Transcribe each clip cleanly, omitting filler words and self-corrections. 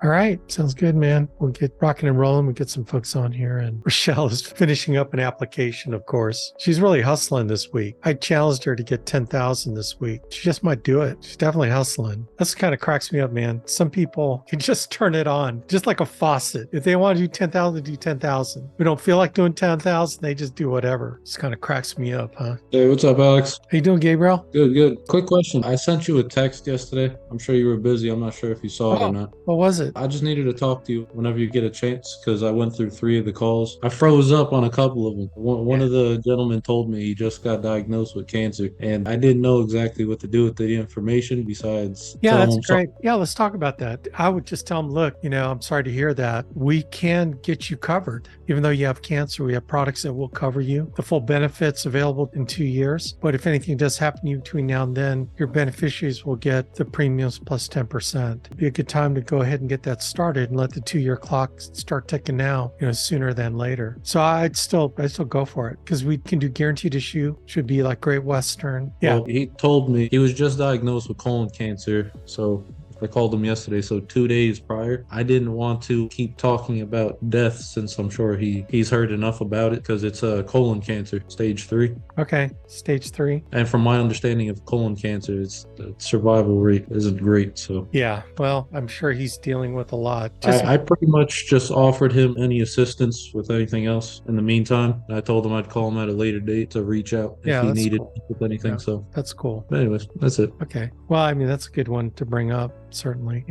All right. Sounds good, man. We'll get rocking and rolling. We'll get some folks on here. And Rochelle is finishing up an application, of course. She's really hustling this week. I challenged her to get 10,000 this week. She just might do it. She's definitely hustling. That's kind of cracks me up, man. Some people can just turn it on, just like a faucet. If they want to do 10,000, do 10,000. We don't feel like doing 10,000. They just do whatever. It's kind of cracks me up, huh? Hey, what's up, Alex? How you doing, Gabriel? Good, good. Quick question. I sent you a text yesterday. I'm sure you were busy. I'm not sure if you saw it or Oh, not. what was it? I just needed to talk to you whenever you get a chance because I went through three of the calls. I froze up on a couple of them. One of the gentlemen told me he just got diagnosed with cancer, and I didn't know exactly what to do with the information besides Yeah, tell that's him something. great. Yeah, let's talk about that. I would just tell them, look, I'm sorry to hear that. We can get you covered. Even though you have cancer, we have products that will cover you. The full benefits available in 2 years. But if anything does happen to you between now and then, your beneficiaries will get the premiums plus 10%. It'd be a good time to go ahead and get that started and let the 2-year clock start ticking now, sooner than later. So I'd still go for it because we can do guaranteed issue. Should be like Great Western. Yeah. Well, he told me he was just diagnosed with colon cancer, so I called him yesterday, so 2 days prior. I didn't want to keep talking about death since I'm sure he's heard enough about it because it's a colon cancer, stage 3. Okay. Stage 3. And from my understanding of colon cancer, the survival rate isn't great. So Yeah. Well, I'm sure he's dealing with a lot. I pretty much just offered him any assistance with anything else in the meantime. I told him I'd call him at a later date to reach out if he that's needed cool. with anything. Yeah, So, that's cool. but anyways, that's it. Okay. Well, I mean, that's a good one to bring up, certainly.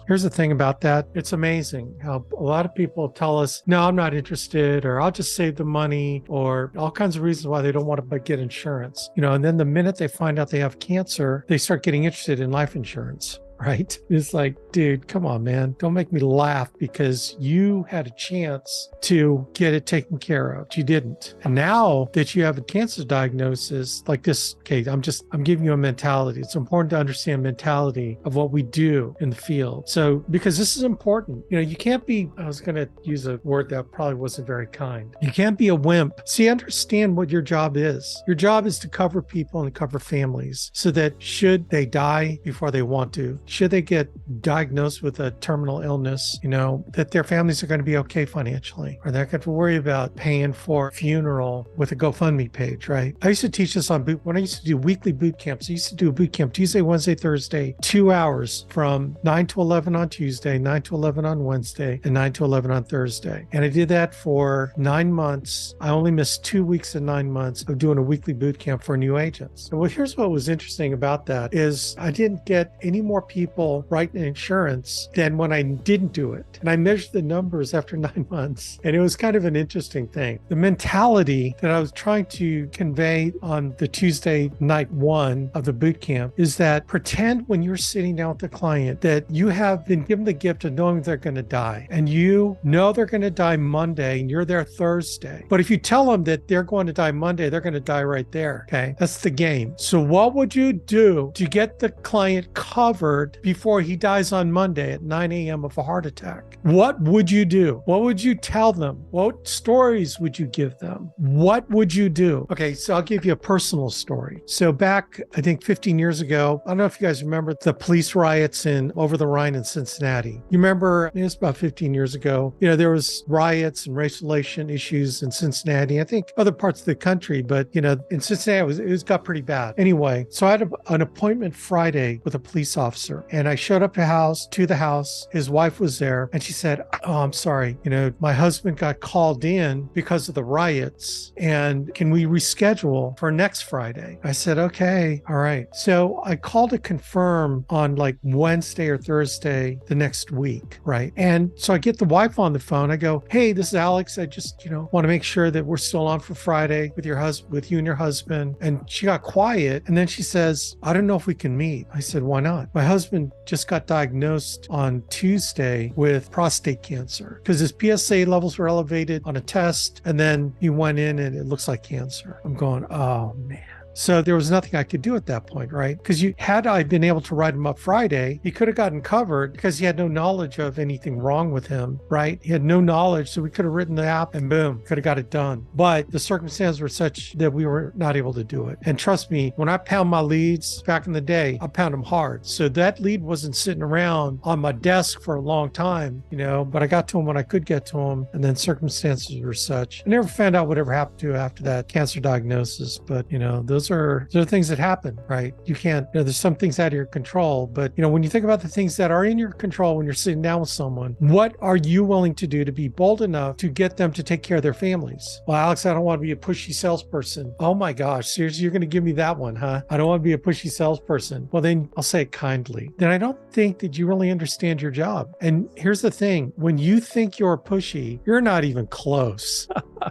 Here's the thing about that. It's amazing how a lot of people tell us, no, I'm not interested, or I'll just save the money, or all kinds of reasons why they don't want to get insurance. And then the minute they find out they have cancer, they start getting interested in life insurance. Right? It's like, dude, come on, man. Don't make me laugh because you had a chance to get it taken care of. You didn't. And now that you have a cancer diagnosis like this, okay, I'm giving you a mentality. It's important to understand mentality of what we do in the field. So, because this is important, you can't be, I was going to use a word that probably wasn't very kind. You can't be a wimp. See, understand what your job is. Your job is to cover people and cover families so that should they die before they want to, should they get diagnosed with a terminal illness, that their families are going to be okay financially, or they're going to have to worry about paying for a funeral with a GoFundMe page, right? I used to teach this when I used to do weekly boot camps. I used to do a boot camp Tuesday, Wednesday, Thursday, 2 hours from 9 to 11 on Tuesday, 9 to 11 on Wednesday, and 9 to 11 on Thursday. And I did that for 9 months. I only missed 2 weeks in 9 months of doing a weekly boot camp for new agents. And here's what was interesting about that is I didn't get any more people writing insurance than when I didn't do it. And I measured the numbers after 9 months. And it was kind of an interesting thing. The mentality that I was trying to convey on the Tuesday night 1 of the boot camp is that pretend when you're sitting down with the client that you have been given the gift of knowing they're going to die. And you know they're going to die Monday and you're there Thursday. But if you tell them that they're going to die Monday, they're going to die right there. Okay. That's the game. So what would you do to get the client covered before he dies on Monday at 9 a.m. of a heart attack? What would you do? What would you tell them? What stories would you give them? What would you do? Okay, so I'll give you a personal story. So back, I think 15 years ago, I don't know if you guys remember the police riots over the Rhine in Cincinnati. You remember, it was about 15 years ago, there was riots and race relation issues in Cincinnati. I think other parts of the country, but in Cincinnati, it got pretty bad. Anyway, so I had an appointment Friday with a police officer. And I showed up to the house. His wife was there. And she said, oh, I'm sorry. My husband got called in because of the riots. And can we reschedule for next Friday? I said, okay. All right. So I called to confirm on like Wednesday or Thursday the next week. Right. And so I get the wife on the phone. I go, hey, this is Alex. I just, want to make sure that we're still on for Friday with with you and your husband. And she got quiet. And then she says, I don't know if we can meet. I said, why not? My husband just got diagnosed on Tuesday with prostate cancer because his PSA levels were elevated on a test. And then he went in and it looks like cancer. I'm going, oh man. So there was nothing I could do at that point, right? Because had I been able to write him up Friday, he could have gotten covered because he had no knowledge of anything wrong with him, right? He had no knowledge, so we could have written the app and boom, could have got it done. But the circumstances were such that we were not able to do it. And trust me, when I pound my leads back in the day, I pound them hard. So that lead wasn't sitting around on my desk for a long time, but I got to him when I could get to him. And then circumstances were such. I never found out whatever happened to after that cancer diagnosis. But, those are things that happen, right? You can't, there's some things out of your control. But, when you think about the things that are in your control when you're sitting down with someone, what are you willing to do to be bold enough to get them to take care of their families? Well, Alex, I don't want to be a pushy salesperson. Oh my gosh, seriously, you're going to give me that one, huh? I don't want to be a pushy salesperson. Well, then I'll say it kindly. Then I don't think that you really understand your job. And here's the thing, when you think you're pushy, you're not even close.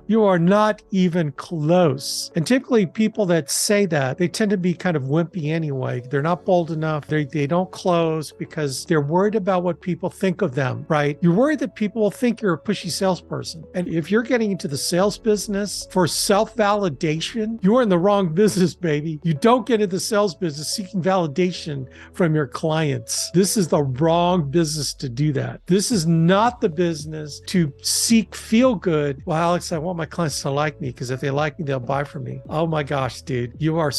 You are not even close. And typically people that say that, they tend to be kind of wimpy anyway. They're not bold enough. They don't close because they're worried about what people think of them, right? You're worried that people will think you're a pushy salesperson. And if you're getting into the sales business for self-validation, you're in the wrong business, baby. You don't get into the sales business seeking validation from your clients. This is the wrong business to do that. This is not the business to seek feel good. Well, Alex, I want my clients to like me because if they like me, they'll buy from me. Oh my gosh, dude, your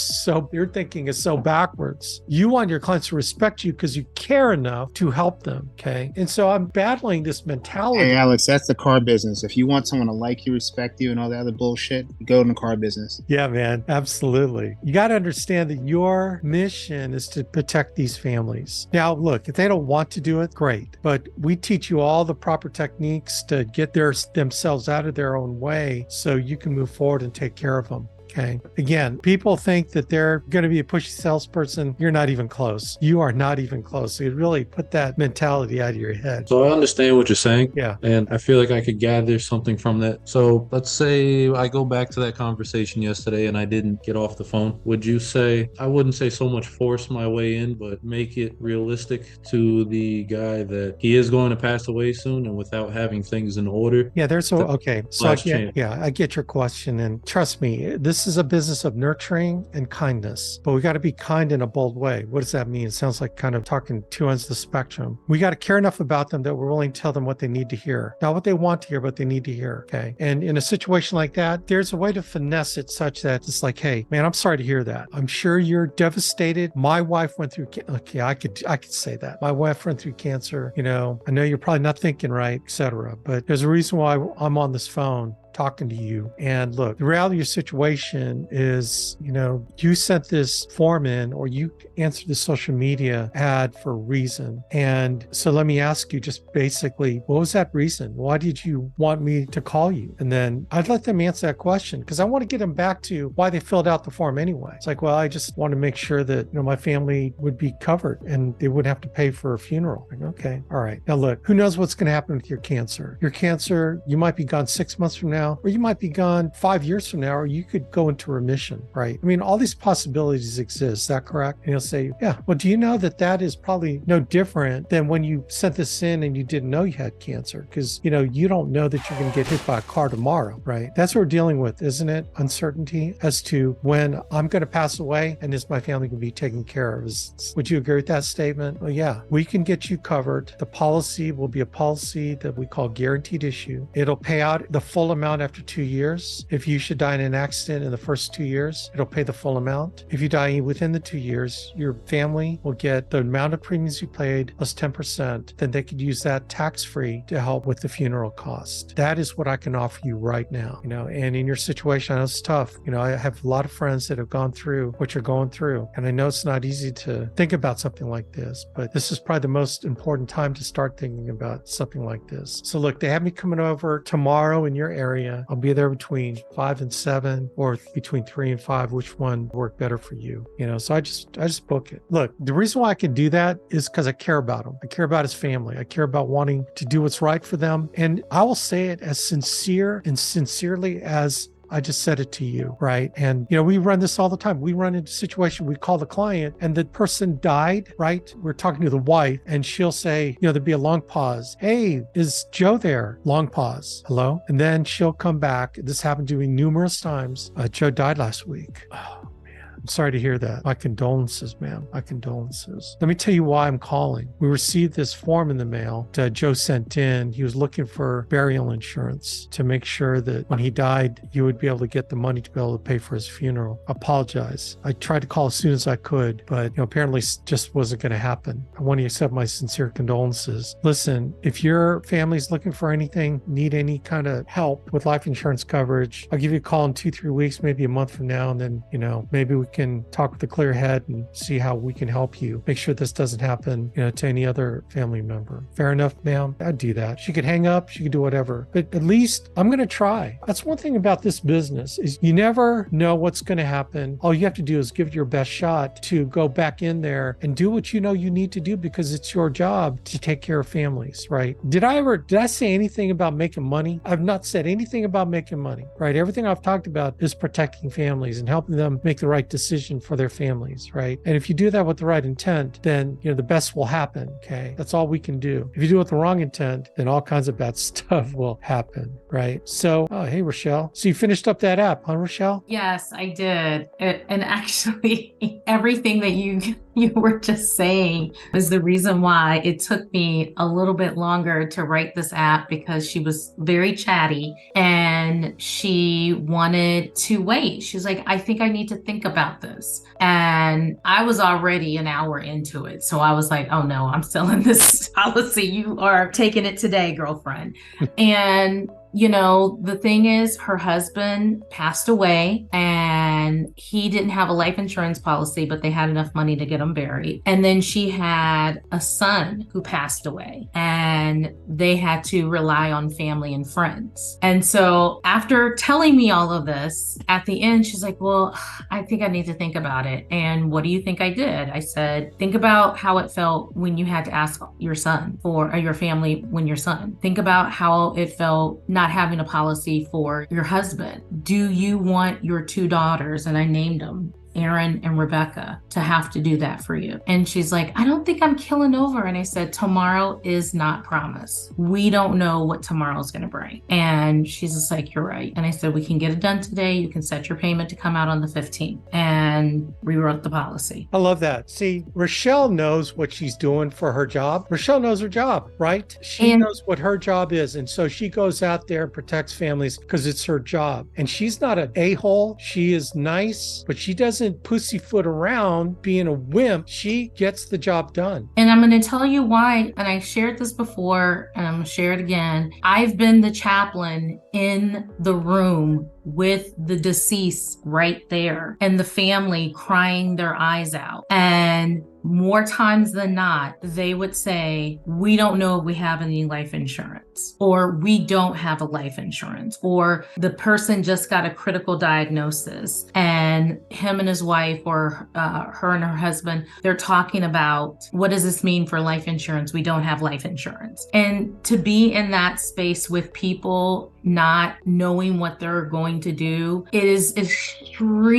thinking is so backwards. You want your clients to respect you because you care enough to help them, okay? And so I'm battling this mentality. Hey, Alex, that's the car business. If you want someone to like you, respect you, and all that other bullshit, go in the car business. Yeah, man, absolutely. You got to understand that your mission is to protect these families. Now, look, if they don't want to do it, great. But we teach you all the proper techniques to get themselves out of their own way so you can move forward and take care of them. Okay. Again, people think that they're going to be a pushy salesperson. You're not even close. You are not even close. So you really put that mentality out of your head. So I understand what you're saying. Yeah. And I feel like I could gather something from that. So let's say I go back to that conversation yesterday and I didn't get off the phone. Would you say, I wouldn't say so much force my way in, but make it realistic to the guy that he is going to pass away soon and without having things in order? Yeah, okay. So I get your question. And trust me, this is a business of nurturing and kindness, but we got to be kind in a bold way. What does that mean? It sounds like kind of talking two ends of the spectrum. We got to care enough about them that we're willing to tell them what they need to hear. Not what they want to hear, but they need to hear. Okay. And in a situation like that, there's a way to finesse it such that it's like, hey, man, I'm sorry to hear that. I'm sure you're devastated. My wife went through, okay, I could say that. My wife went through cancer. I know you're probably not thinking right, etc. But there's a reason why I'm on this phone talking to you. And look, the reality of your situation is, you sent this form in or you answered the social media ad for a reason. And so let me ask you just basically, what was that reason? Why did you want me to call you? And then I'd let them answer that question because I want to get them back to why they filled out the form anyway. It's like, well, I just want to make sure that, my family would be covered and they wouldn't have to pay for a funeral. Like, okay. All right. Now look, who knows what's going to happen with your cancer? Your cancer, you might be gone 6 months from now, or you might be gone 5 years from now, or you could go into remission, right? I mean, all these possibilities exist. Is that correct? And you'll say, yeah, well, do you know that is probably no different than when you sent this in and you didn't know you had cancer? Because, you don't know that you're going to get hit by a car tomorrow, right? That's what we're dealing with, isn't it? Uncertainty as to when I'm going to pass away and is my family going to be taken care of. Would you agree with that statement? Well, yeah, we can get you covered. The policy will be a policy that we call guaranteed issue. It'll pay out the full amount after 2 years. If you should die in an accident in the first 2 years, it'll pay the full amount. If you die within the 2 years, your family will get the amount of premiums you paid plus 10%. Then they could use that tax-free to help with the funeral cost. That is what I can offer you right now. And in your situation, I know it's tough. I have a lot of friends that have gone through what you're going through. And I know it's not easy to think about something like this, but this is probably the most important time to start thinking about something like this. So look, they have me coming over tomorrow in your area. I'll be there between 5 and 7 or between 3 and 5, which one worked better for you? So I just book it. Look, the reason why I can do that is because I care about him. I care about his family. I care about wanting to do what's right for them. And I will say it as sincere and sincerely as I just said it to you, right? And, we run this all the time. We run into a situation, we call the client and the person died, right? We're talking to the wife and she'll say, there'd be a long pause. Hey, is Joe there? Long pause. Hello? And then she'll come back. This happened to me numerous times. Joe died last week. Oh, man. I'm sorry to hear that. My condolences, ma'am. My condolences. Let me tell you why I'm calling. We received this form in the mail that Joe sent in. He was looking for burial insurance to make sure that when he died, you would be able to get the money to be able to pay for his funeral. I apologize. I tried to call as soon as I could, but apparently just wasn't going to happen. I want to accept my sincere condolences. Listen, if your family's looking for anything, need any kind of help with life insurance coverage, I'll give you a call in 2-3 weeks, maybe a month from now, and then maybe we can talk with a clear head and see how we can help you make sure this doesn't happen to any other family member. Fair enough, ma'am? I'd do that. She could hang up, she could do whatever, but at least I'm going to try. That's one thing about this business is you never know what's going to happen. All you have to do is give it your best shot to go back in there and do what you need to do, because it's your job to take care of families, right? Did I say anything about making money? I've not said anything about making money, right? Everything I've talked about is protecting families and helping them make the right decision for their families, right? And if you do that with the right intent, then the best will happen. Okay, that's all we can do. If you do it with the wrong intent, then all kinds of bad stuff will happen, right? So, hey, Rochelle. So you finished up that app, huh, Rochelle? Yes, I did. And actually, everything that you were just saying was the reason why it took me a little bit longer to write this app, because she was very chatty and she wanted to wait. She was like, I think I need to think about this. And I was already an hour into it. So I was like, oh no, I'm selling this policy. You are taking it today, girlfriend. And the thing is, her husband passed away and he didn't have a life insurance policy, but they had enough money to get him buried. And then she had a son who passed away and they had to rely on family and friends. And so after telling me all of this, at the end, she's like, well, I think I need to think about it. And what do you think I did? I said, think about how it felt when you had to ask your son or your family when your son. Think about how it felt not having a policy for your husband. Do you want your 2 daughters, and I named them, Aaron and Rebecca, to have to do that for you? And she's like, I don't think I'm killing over. And I said, tomorrow is not promised. We don't know what tomorrow's going to bring. And she's just like, you're right. And I said, we can get it done today. You can set your payment to come out on the 15th. And rewrote the policy. I love that. See, Rochelle knows what she's doing for her job. Rochelle knows her job, right? She knows what her job is. And so she goes out there and protects families because it's her job. And she's not an a-hole. She is nice, but she doesn't pussyfoot around being a wimp. She gets the job done. And I'm going to tell you why. And I shared this before and I'm going to share it again. I've been the chaplain in the room with the deceased right there and the family crying their eyes out. And more times than not, they would say, we don't know if we have any life insurance, or we don't have a life insurance, or the person just got a critical diagnosis and him and his wife, or her and her husband, they're talking about, what does this mean for life insurance? We don't have life insurance. And to be in that space with people not knowing what they're going to do, it is extremely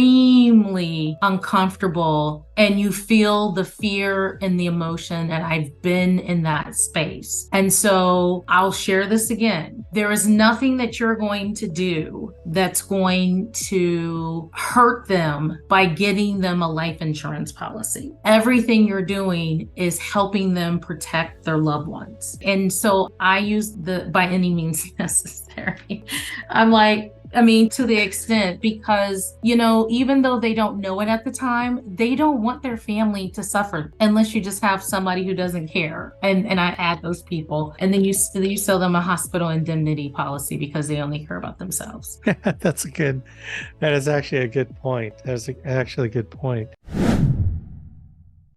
uncomfortable, and you feel the fear and the emotion, and I've been in that space. And so I'll share this again. There is nothing that you're going to do that's going to hurt them by getting them a life insurance policy. Everything you're doing is helping them protect their loved ones. And so I use the by any means necessary. I'm like, to the extent, because, even though they don't know it at the time, they don't want their family to suffer unless you just have somebody who doesn't care. And I add those people. And then you sell them a hospital indemnity policy because they only care about themselves. That is actually a good point. That is actually a good point.